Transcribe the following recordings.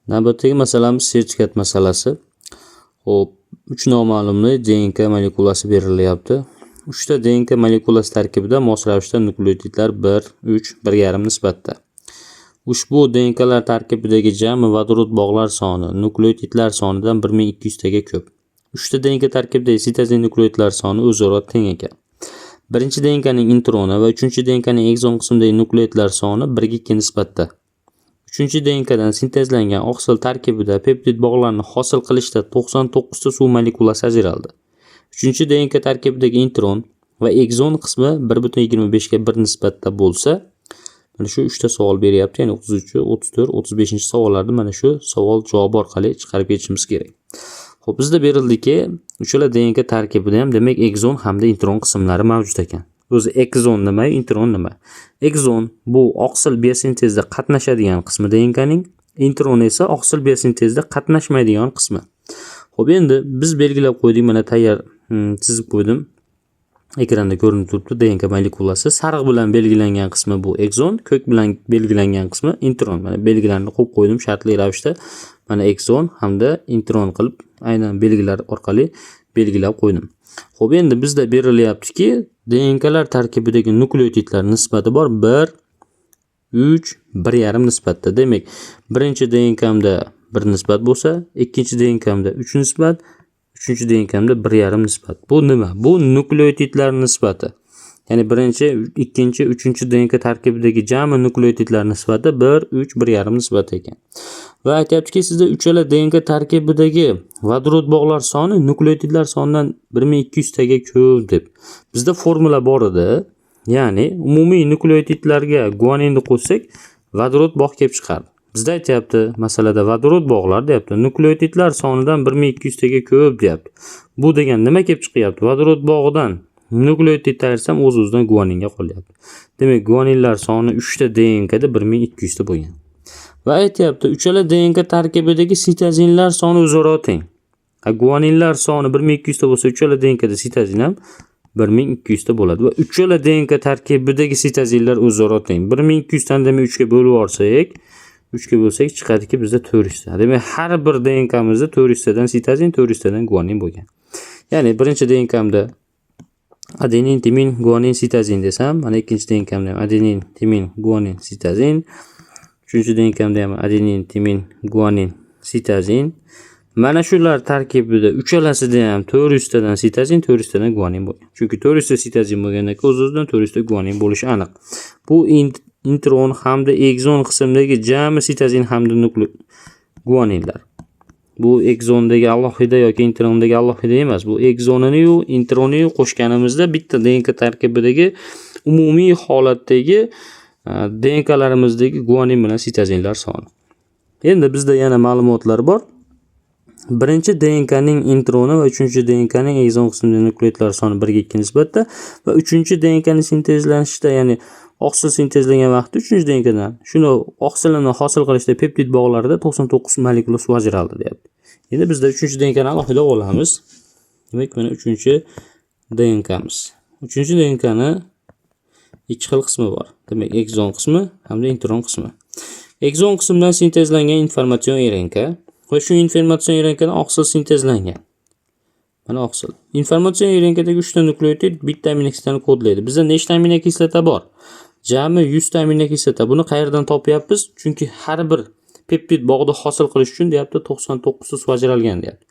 Navbatdagi masalamiz sertifikat masalasi. Xo'p, 3 noma'lumli DNK molekulasi berilyapti. 3 ta DNK molekulasi tarkibida mos ravishda nukleotidlar 1, 3, 1,5 nisbatda. Ushbu DNKlar tarkibidagi jami vodorod bog'lar soni nukleotidlar sonidan 1200 taga ko'p. 3 ta DNK tarkibidagi sitozin nukleotidlar soni o'zaro teng ekan. Birinchi DNKning introni va 3-chi DNKning ekzon qismidagi nukleotidlar soni 1 ga 2 nisbatda. 3-chi DNKdan sintezlangan oqsil tarkibida peptid bog'larni hosil qilishda 99 ta suv molekulasi ajraldi. 3-chi DNK tarkibidagi intron va ekzon qismi 1,25 ga 1 nisbatda bo'lsa, mana shu 3 ta savol beryapti. Ya'ni 33, 34, 35 savollarni mana shu savol javobi orqali chiqarib ketishimiz kerak. Xo'p, bizda berildiki, uchala DNK tarkibida ham demak ekzon hamda intron qismlari mavjud ekan. O'zi ekzon nima, intron nima? Ekzon bu oqsil biosintezda qatnashadigan qismi DNKning, intron esa oqsil biosintezda qatnashmaydigan qismi. Xo'p, endi biz belgilab qo'ydik, mana tayyor chizib qo'ydim. Ekranda ko'rinib turibdi DNK molekulasi. Sariq bilan belgilangan qismi bu ekzon, ko'k bilan belgilangan qismi intron. Mana belgilarni qo'yib qo'ydim shartli ravishda. Mana ekzon hamda intron qilib aynan belgilar orqali belgilab qo'ydim. Xo'p, endi bizda berilyaptiki, DNKlar tarkibidagi nukleotidlar nisbati bor 1, 3, 1,5 nisbatda. Demak, birinchi DNKmda 1 nisbat bo'lsa, ikkinchi DNKmda 3 nisbat, uchinchi DNKmda 1,5 nisbat. Bu nima? Bu nukleotidlar nisbati. Ya'ni birinchi, ikkinchi, uchinchi DNK tarkibidagi jami nukleotidlar nisbati 1, 3, 1,5 nisbat ekan. Va aytayaptiki, sizda uchala DNK tarkibidagi vodorod bog'lar soni nukleotidlar sonidan 1200 taga ko'p deb. Bizda formula bor edi. Ya'ni umumiy nukleotidlarga guaninni qo'shsak, vodorod bog' kelib chiqadi. Bizda aytayapti, masalada vodorod bog'lar deyapti. Nukleotidlar sonidan 1200 taga ko'p deyapti. Bu degan nima kelib chiqyapti? Vodorod bog'idan nukleotid tayirsam o'z-o'zidan guaninga qolyapti. Demak, guaninlar soni 3 ta DNKda 1200 ta bo'lgan. Va aytayapti, uchala DNK tarkibidagi sitozinlar soni o'zaro teng. Guaninlar soni 1200 ta bo'lsa, uchala DNKda sitozin ham 1200 ta bo'ladi va uchala DNK tarkibidagi sitozinlar o'zaro teng. 1200 tani demak 3 ga bo'lib yuborsak, 3 ga bo'lsak chiqadiki bizda 400 ta. Demak, har bir DNKmizda 400 tadan sitozin, 400 tadan guanin bo'lgan. Ya'ni birinchi DNKmda adenin, timin, guanin, sitozin desam, mana ikkinchi DNKmda ham adenin, timin, guanin, sitozin. Uchinchi DNKmda ham adenin, timin, guanin, sitozin. Mana shular tarkibida uchalasida ham 400 tadan sitozin, 400 tadan guanin bo'lgan. Chunki 400 ta sitozin bo'lgandan keyin o'z-o'zidan 400 ta guanin bo'lishi aniq. Bu intron hamda ekzon qismidagi jami sitozin hamda guaninlar. Bu ekzondagi alohida yoki introndagi alohida emas. Bu ekzonini yu intronini qo'shganimizda bitta DNK tarkibidagi umumiy holatdagi DNKlarimizdagi guanin bilan sitozinlar soni. Endi bizda yana ma'lumotlar bor. Birinchi DNKning introni va 3-chi DNKning ekzon qismidagi nukleotidlar soni 1 ga 2 nisbatda va 3-chi DNKning sintezlanishida, ya'ni oqsil sintezlangan vaqtda 3-chi DNKdan shuni oqsilini hosil qilishda peptid bog'larida 99 molekula suv ajraldi deyapti. Endi bizda 3-chi DNKni alohida olamiz. Demak, mana 3-chi DNKmiz. 3-chi DNKni ikki xil qismi bor. Demak, ekzon qismi hamda intron qismi. Ekzon qismidan sintezlangan informatsion RNK va shu informatsion RNKdan oqsil sintezlangan. Mana oqsil. Informatsion RNKdagi 3 ta nukleotid bitta aminokislotani kodlaydi. Bizda nechta aminokislota bor? Jami 100 ta aminokislota. Buni qayerdan topyapmiz? Chunki har bir peptid bog'ni hosil qilish uchun deyapti 99 ta suv ajralgan deyapti.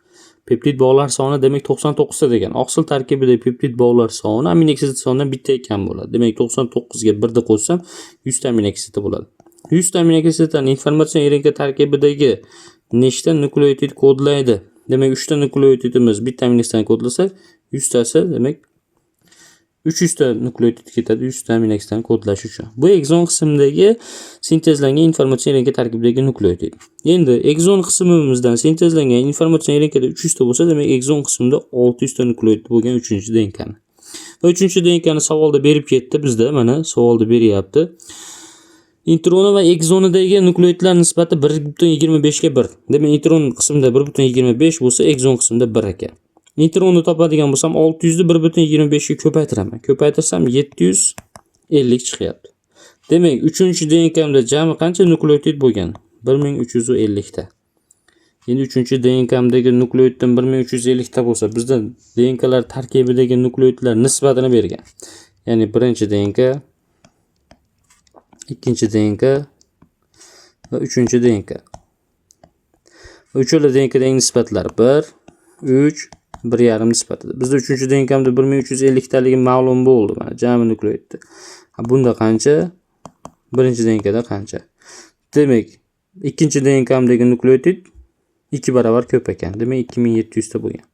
Peptid bog'lar soni demak 99 ta degan. Oqsil tarkibida peptid bog'lar soni aminokislota sonidan bitta ekan bo'ladi. Demak 99 ga 1 ni qo'shsam 100 ta aminokislota bo'ladi. 100 ta aminokislotani informatsion RNK tarkibidagi nechta nukleotid kodlaydi? Demak 3 ta nukleotidimiz bitta aminokislotani kodlasa, 100 tasi demak 300 ta nukleotid ketadi 100 ta aminokislotani kodlash uchun. Bu ekzon qismidagi sintezlangan informatsion RNK tarkibidagi nukleotid. Endi ekzon qismimizdan sintezlangan informatsion RNKda 300 ta bo'lsa, demak ekzon qismida 600 ta nukleotid bo'lgan 3-chi DNKni. Va 3-chi DNKni savolda berib ketdi bizda, mana savolda beryapti. Introni va ekzonidagi nukleotidlar nisbati 1,25 ga 1. Demak, intron qismida 1,25 bo'lsa, ekzon qismida 1 ekan. Intronni topadigan bo'lsam 600 ni 1,25 ga ko'paytiraman. Ko'paytirsam 750 chiqyapti. Demak, 3-chi DNKmda jami qancha nukleotid bo'lgan? 1350 ta. Endi 3-DNK'dagi nukleotdan 1350 ta bo'lsa, bizda DNK'lar tarkibidagi nukleotlar nisbatini bergan. Ya'ni birinchi DNK, ikkinchi DNK va uchinchi DNK. Uchala DNK'dagi nisbatlar 1, 3, 1,5 nisbatida. Bizda 3-DNK'da 1350 taligi ma'lum bo'ldi. Mana jami nukleotda. Bunda qancha? Birinchi DNK'da qancha? Demak, ikkinchi DNK'dagi nukleotid 2 barobar ko'p ekan. Demak, 2700 ta bo'lgan.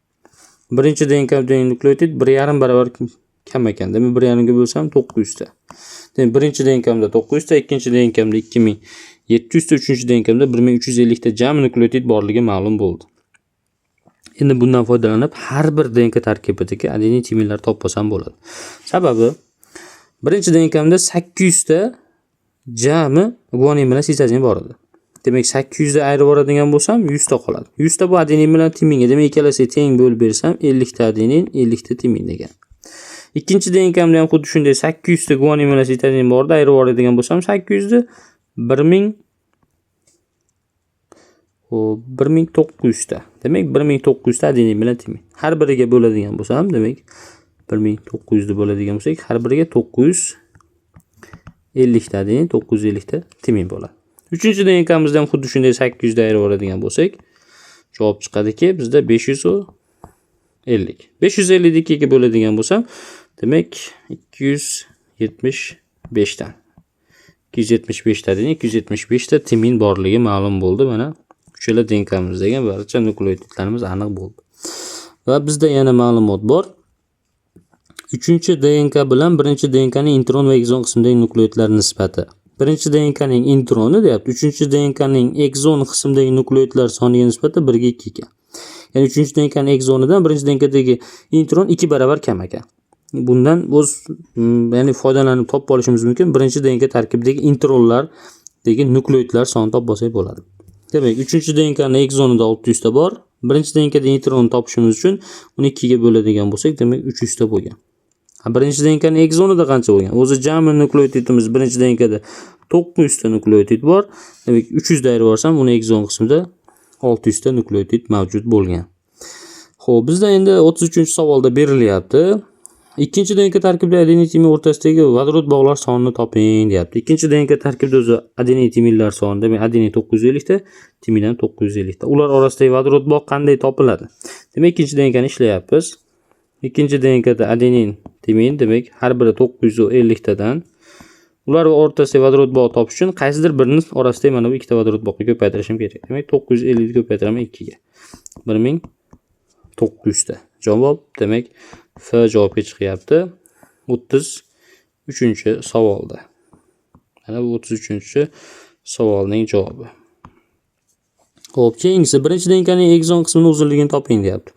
Birinchi DNK'dagi nukleotid 1,5 barobar kam ekan. Demak, 1,5 ga bo'lsam 900 ta. Demak, birinchi DNK'da 900 ta, ikkinchi DNK'da 2700 ta, uchinchi DNK'da 1350 ta jami nukleotid borligi ma'lum bo'ldi. Endi bundan foydalanib har bir DNK tarkibidagi adenin timinlar topsam bo'ladi. Sababi birinchi DNK'da 800 ta jami guanin bilan sitozin bor edi. Demak, 800 da ayirib yuboradigan bo'lsam 100 ta qoladi. 100 ta bu adenin bilan timinga. Demak, ikkalasiga teng bo'lib bersam 50 ta adenin, 50 ta timin degan. Ikkinchi DNK'da ham xuddi shunday 800 ta guanin bilan sitozin borda ayirib yuboradigan bo'lsam 800 da 1900 ta. Demak, 1900 ta adenin bilan timin. Har biriga bo'ladigan bo'lsam, demak 1900 da bo'ladigan bo'lsak, har biriga 950 ta adenin, 950 ta timin bo'ladi. Uchinchi DNK'mizda ham xuddi shunday 800 da ayirib yuboradigan bo'lsak, javob chiqadiki, bizda 550. 550 ni 2 ga bo'ladigan bo'lsam, demak 275 dan. 275 ta degan 275 ta timin borligi ma'lum bo'ldi. Mana uchala DNK'mizdagi barcha nukleotidlarimiz aniq bo'ldi. Va bizda yana ma'lumot bor. 3-DNK bilan 1-DNKning intron va ekzon qismidagi nukleotidlar nisbati. 1-DNKning introni deyapti, 3-DNKning ekzon qismidagi nukleotidlar soniga nisbati 1 ga 2 ekan. Ya'ni 3-DNKning ekzonidan 1-DNKdagi intron 2 barobar kam ekan. Bundan o'z ya'ni foydalanib topib olishimiz mumkin. 1-DNK tarkibidagi intronlardagi nukleotidlar sonini topib olsak bo'ladi. Demak, 3-DNKning ekzonida 600 ta bor. 1-DNKda intronni topishimiz uchun uni 2 ga bo'ladigan bo'lsak, demak 300 ta bo'lgan. 1-DNKning ekzonida qancha bo'lgan? O'zi jami nukleotidimiz 1-DNKda 900 ta nukleotid bor. Demak, 300 da ayirib yuborsam, uni ekzon qismida 600 ta nukleotid mavjud bo'lgan. Xo'p, bizda endi 33-savolda berilyapti. Ikkinchi DNK tarkibida adenin timin o'rtasidagi vodorod bog'lar sonini toping deyapti. Ikkinchi DNK tarkibida o'zi adenin timinlar soni, demak adenin 950 ta, timin ham 950 ta. Ular orasidagi vodorod bog' qanday topiladi? Demak, ikkinchi DNKni ishlayapmiz. Ikkinchi DNKda adenin, timin, demak har biri 950 tadan. Ular o'rtasidagi vodorod bog' topish uchun qaysidir birini orasidagi mana bu ikkita vodorod bog'ni ko'paytirishim kerak. Demak, 950 ni ko'paytiraman 2 ga. 1900 ta. Javob, demak F javobga chiqyapti. 33-savolda. Mana bu 33-savolning javobi. Xo'p, keyingisi 1-DNKning ekzon qismini uzunligini toping deyapti.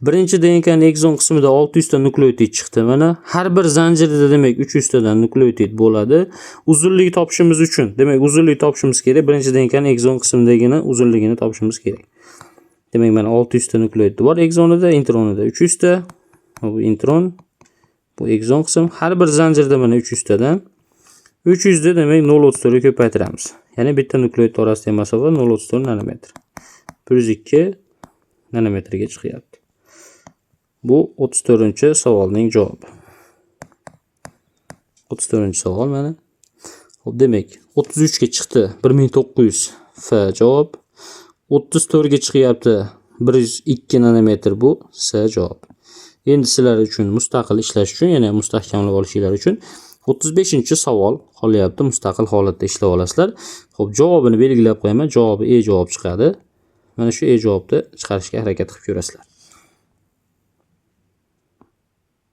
1-DNKning ekzon qismida 600 ta nukleotid chiqdi. Mana har bir zanjirda demak 300 tadan nukleotid bo'ladi. Uzunligini topishimiz uchun, demak uzunlik topishimiz kerak. 1-DNKning ekzon qismidagini uzunligini topishimiz kerak. Demak, mana 600 ta nukleotid bor ekzonida, intronida 300 ta. Bu intron, bu ekzon qism. Har bir zanjirda mana 300 tadan 300 da demak 0.34 ga ko'paytiramiz. Ya'ni bitta nukleotid orasidagi masofa 0.34 nanometr. 102 nanometrga chiqyapti. Bu 34-savolning javobi. 34-savol mana. Xo'p, demak 33 ga chiqdi 1900 F javob. 34 ga chiqyapti 102 nanometr, bu S javob. Endi sizlar uchun mustaqil ishlash uchun, yana mustahkamlab olishinglar uchun 35-savol qolyapti. Mustaqil holatda ishlab olasizlar. Xo'p, javobini belgilab qo'yaman. Javobi E javob chiqadi. Mana shu E javobni chiqarishga harakat qilib ko'rasizlar.